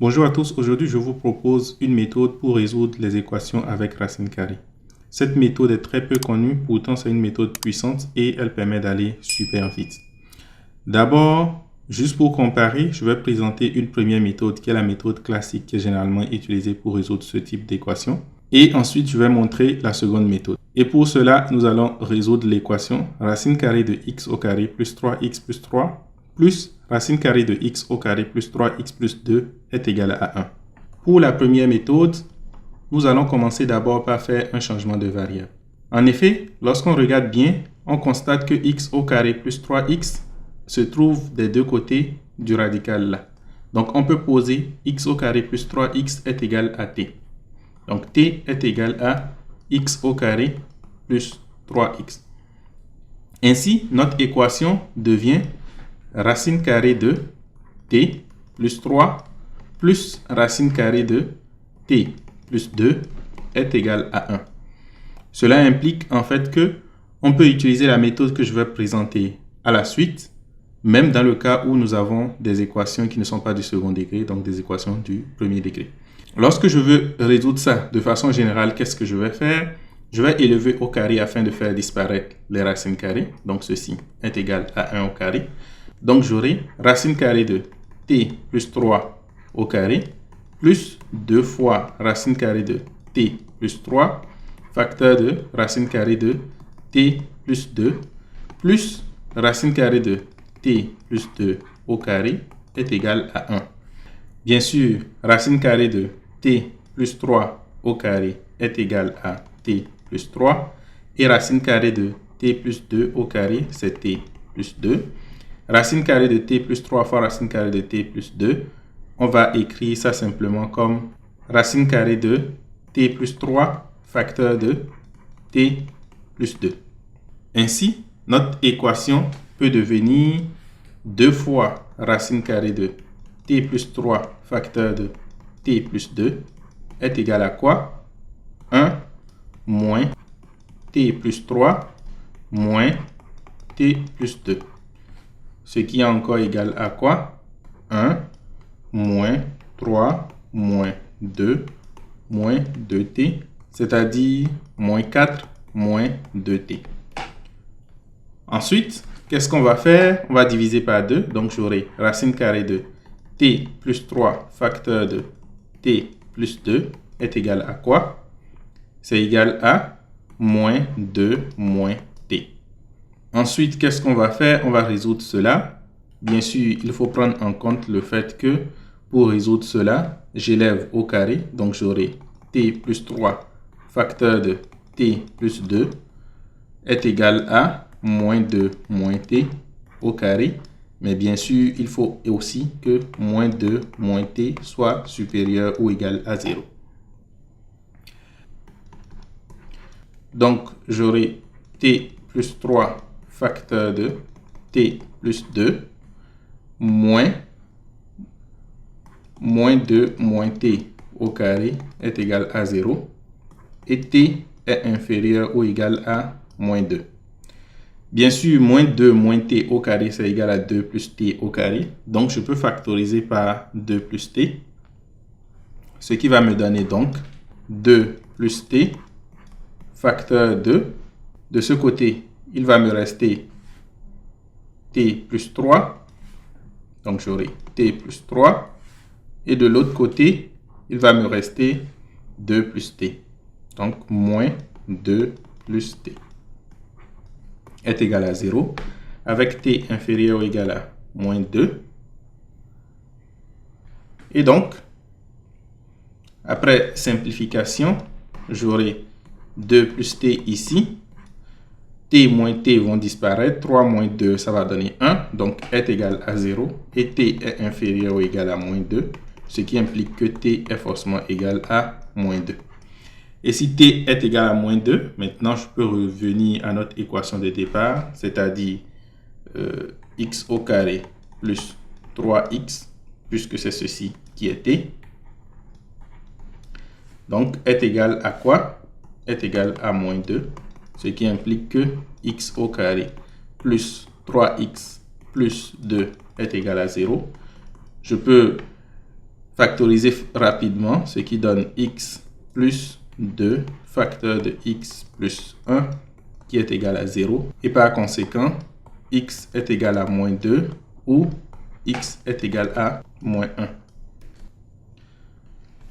Bonjour à tous, aujourd'hui je vous propose une méthode pour résoudre les équations avec racine carrée. Cette méthode est très peu connue, pourtant c'est une méthode puissante et elle permet d'aller super vite. D'abord, juste pour comparer, je vais présenter une première méthode qui est la méthode classique qui est généralement utilisée pour résoudre ce type d'équation. Et ensuite, je vais montrer la seconde méthode. Et pour cela, nous allons résoudre l'équation racine carrée de x au carré plus 3x plus 3 plus racine carrée de x au carré plus 3x plus 2 est égal à 1. Pour la première méthode, nous allons commencer d'abord par faire un changement de variable. En effet, lorsqu'on regarde bien, on constate que x au carré plus 3x se trouve des deux côtés du radical là. Donc, on peut poser x au carré plus 3x est égal à t. Donc, t est égal à x au carré plus 3x. Ainsi, notre équation devient racine carrée de t plus 3 plus racine carrée de t plus 2 est égal à 1. Cela implique en fait que on peut utiliser la méthode que je vais présenter à la suite, même dans le cas où nous avons des équations qui ne sont pas du second degré, donc des équations du premier degré. Lorsque je veux résoudre ça de façon générale, qu'est-ce que je vais faire? Je vais élever au carré afin de faire disparaître les racines carrées. Donc ceci est égal à 1 au carré. Donc j'aurai racine carrée de t plus 3 au carré plus 2 fois racine carrée de t plus 3 facteur de racine carrée de t plus 2 plus racine carrée de t plus 2 au carré est égal à 1. Bien sûr, racine carrée de t plus 3 au carré est égal à t plus 3 et racine carrée de t plus 2 au carré, c'est t plus 2. Racine carrée de t plus 3 fois racine carrée de t plus 2, on va écrire ça simplement comme racine carrée de t plus 3 facteur de t plus 2. Ainsi, notre équation peut devenir 2 fois racine carrée de t plus 3 facteur de t plus 2 est égal à quoi? 1 moins t plus 3 moins t plus 2. Ce qui est encore égal à quoi? 1 moins 3 moins 2 moins 2t, c'est-à-dire moins 4 moins 2t. Ensuite, qu'est-ce qu'on va faire? On va diviser par 2. Donc, j'aurai racine carrée de t plus 3 facteur de t plus 2 est égal à quoi? C'est égal à moins 2 moins t. Ensuite, qu'est-ce qu'on va faire? On va résoudre cela. Bien sûr, il faut prendre en compte le fait que pour résoudre cela, j'élève au carré. Donc, j'aurai t plus 3 facteur de t plus 2 est égal à moins 2 moins t au carré. Mais bien sûr, il faut aussi que moins 2 moins t soit supérieur ou égal à 0. Donc, j'aurai t plus 3 facteur de t plus 2 moins 2 moins t au carré est égal à 0 et t est inférieur ou égal à moins 2. Bien sûr, moins 2 moins t au carré, c'est égal à 2 plus t au carré. Donc, je peux factoriser par 2 plus t, ce qui va me donner donc 2 plus t facteur 2. De ce côté, il va me rester t plus 3. Donc, j'aurai t plus 3. Et de l'autre côté, il va me rester 2 plus t. Donc, moins 2 plus t est égal à 0. Avec t inférieur ou égal à moins 2. Et donc, après simplification, j'aurai 2 plus t ici. T moins t vont disparaître. 3 moins 2, ça va donner 1. Donc, est égal à 0. Et t est inférieur ou égal à moins 2. Ce qui implique que t est forcément égal à moins 2. Et si t est égal à moins 2, maintenant, je peux revenir à notre équation de départ, c'est-à-dire x au carré plus 3x, puisque c'est ceci qui est t. Donc, est égal à quoi? Est égal à moins 2, ce qui implique que x au carré plus 3x plus 2 est égal à 0. Je peux factoriser rapidement, ce qui donne x plus 2 facteur de x plus 1 qui est égal à 0. Et par conséquent, x est égal à moins 2 ou x est égal à moins 1.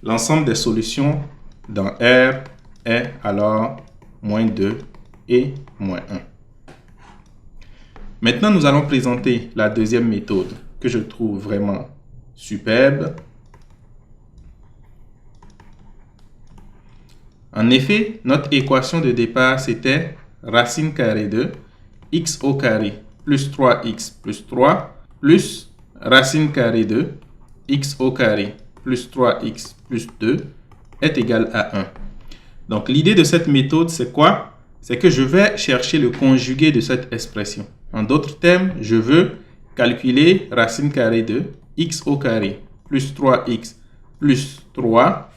L'ensemble des solutions dans R est alors moins 2 et moins 1. Maintenant, nous allons présenter la deuxième méthode que je trouve vraiment superbe. En effet, notre équation de départ, c'était racine carrée de x au carré plus 3x plus 3 plus racine carrée de x au carré plus 3x plus 2 est égal à 1. Donc, l'idée de cette méthode, c'est quoi? C'est que je vais chercher le conjugué de cette expression. En d'autres termes, je veux calculer racine carrée de x au carré plus 3x plus 3.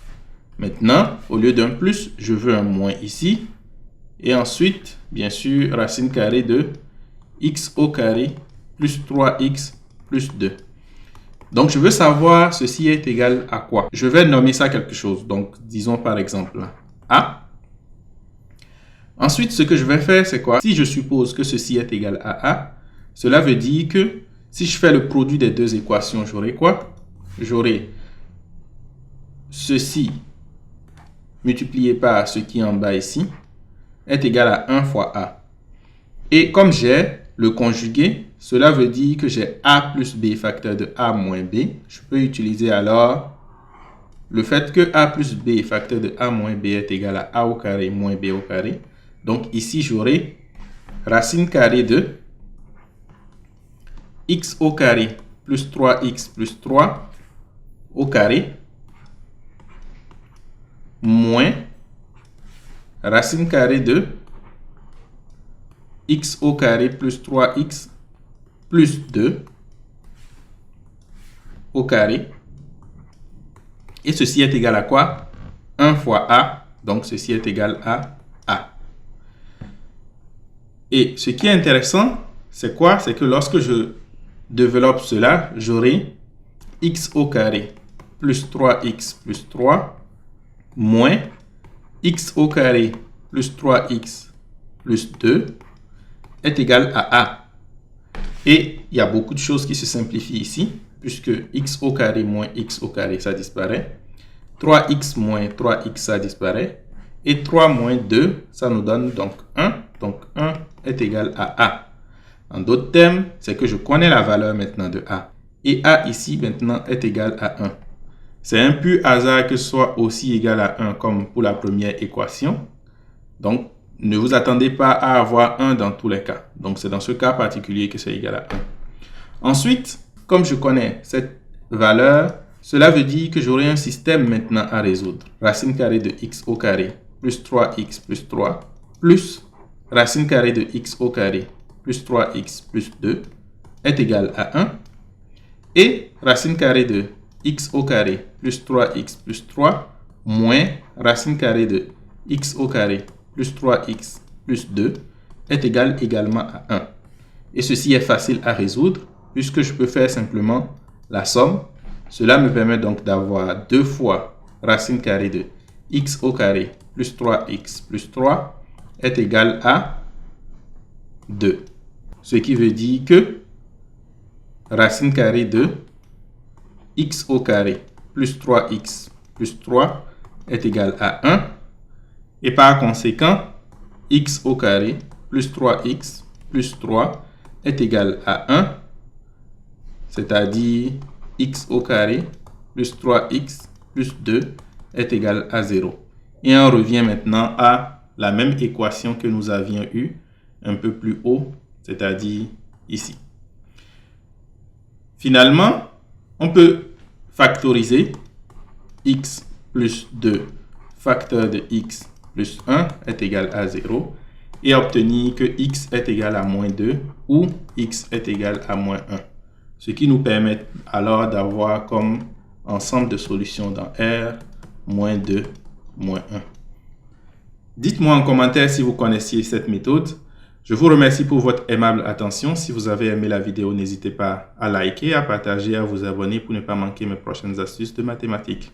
Maintenant, au lieu d'un plus, je veux un moins ici. Et ensuite, bien sûr, racine carrée de x au carré plus 3x plus 2. Donc, je veux savoir ceci est égal à quoi. Je vais nommer ça quelque chose. Donc, disons par exemple a. Ensuite, ce que je vais faire, c'est quoi? Si je suppose que ceci est égal à a, cela veut dire que si je fais le produit des deux équations, j'aurai quoi? J'aurai ceci multiplié par ce qui est en bas ici est égal à 1 fois a. Et comme j'ai le conjugué, cela veut dire que j'ai a plus b facteur de a moins b. Je peux utiliser alors le fait que a plus b facteur de a moins b est égal à a au carré moins b au carré. Donc ici, j'aurai racine carrée de x au carré plus 3x plus 3 au carré moins racine carrée de x au carré plus 3x plus 2 au carré. Et ceci est égal à quoi? 1 fois a. Donc, ceci est égal à a. Et ce qui est intéressant, c'est quoi? C'est que lorsque je développe cela, j'aurai x au carré plus 3x plus 3 moins x au carré plus 3x plus 2 est égal à a. Et il y a beaucoup de choses qui se simplifient ici, puisque x au carré moins x au carré, ça disparaît. 3x moins 3x, ça disparaît. Et 3 moins 2, ça nous donne donc 1. Donc 1 est égal à a. En d'autres termes, c'est que je connais la valeur maintenant de a. Et a ici maintenant est égal à 1. C'est un pur hasard que ce soit aussi égal à 1 comme pour la première équation. Donc, ne vous attendez pas à avoir 1 dans tous les cas. Donc, c'est dans ce cas particulier que c'est égal à 1. Ensuite, comme je connais cette valeur, cela veut dire que j'aurai un système maintenant à résoudre. Racine carrée de x au carré plus 3x plus 3 plus racine carrée de x au carré plus 3x plus 2 est égal à 1. Et racine carrée de x au carré plus 3x plus 3 moins racine carrée de x au carré plus 3x plus 2 est égal également à 1. Et ceci est facile à résoudre puisque je peux faire simplement la somme. Cela me permet donc d'avoir 2 fois racine carrée de x au carré plus 3x plus 3 est égal à 2. Ce qui veut dire que racine carrée de x au carré plus 3x plus 3 est égal à 1. Et par conséquent, x au carré plus 3x plus 3 est égal à 1. C'est-à-dire x au carré plus 3x plus 2 est égal à 0. Et on revient maintenant à la même équation que nous avions eue un peu plus haut, c'est-à-dire ici. Finalement, on peut factoriser x plus 2 facteur de x plus 1 est égal à 0 et obtenir que x est égal à moins 2 ou x est égal à moins 1. Ce qui nous permet alors d'avoir comme ensemble de solutions dans R, moins 2, moins 1. Dites-moi en commentaire si vous connaissiez cette méthode. Je vous remercie pour votre aimable attention. Si vous avez aimé la vidéo, n'hésitez pas à liker, à partager, à vous abonner pour ne pas manquer mes prochaines astuces de mathématiques.